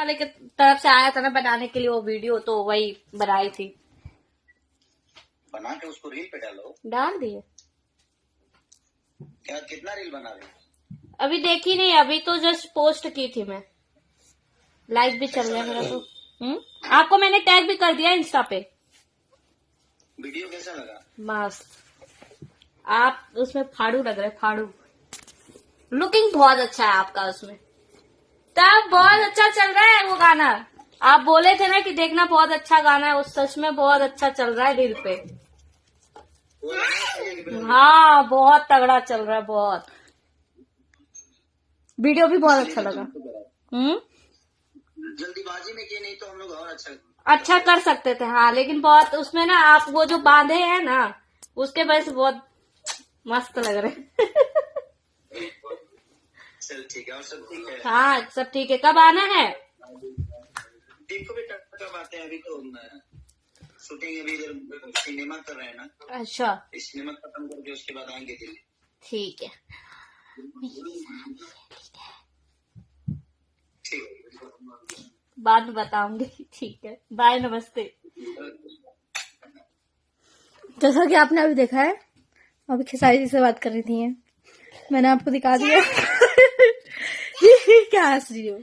वाले की तरफ से आया था ना बनाने के लिए वो वीडियो, तो वही बनाई थी। बना के उसको रील पे डालो। डाल दिए। क्या कितना रील बना रहे? अभी देखी नहीं, अभी तो जस्ट पोस्ट की थी मैं। लाइक भी चल गया मेरा तो। आपको मैंने टैग भी कर दिया इंस्टा पे। वीडियो कैसा लगा? मस्त। आप उसमें फाड़ू लग रहे, फाड़ू। लुकिंग बहुत अच्छा है आपका उसमें। तब बहुत अच्छा चल रहा है वो गाना। आप बोले थे ना कि देखना बहुत अच्छा गाना है, उस सच में बहुत अच्छा चल रहा है दिल पे। हाँ बहुत तगड़ा चल रहा है, बहुत। वीडियो भी बहुत अच्छा लगा। जल्दीबाजी में किए, नहीं तो हम लोग और अच्छा कर सकते थे। हाँ लेकिन बहुत उसमें ना आप वो जो बांधे हैं ना, उसके वजह से बहुत मस्त लग रहे। चल ठीक है, और सब ठीक है? हाँ सब ठीक है। कब आना है? देखो बेटा कब आते हैं, अभी तो शूटिंग अभी इधर सिनेमा कर रहे हैं ना। अच्छा सिनेमा खत्म करके उसके बाद आएंगे दिल्ली। ठीक है। ठीक है, बाद में बताऊंगी। ठीक है, बाय, नमस्ते। जैसा कि आपने अभी देखा है, अभी खेसारी जी से बात कर रही थी, मैंने आपको दिखा दिया। क्या हंस रही हो?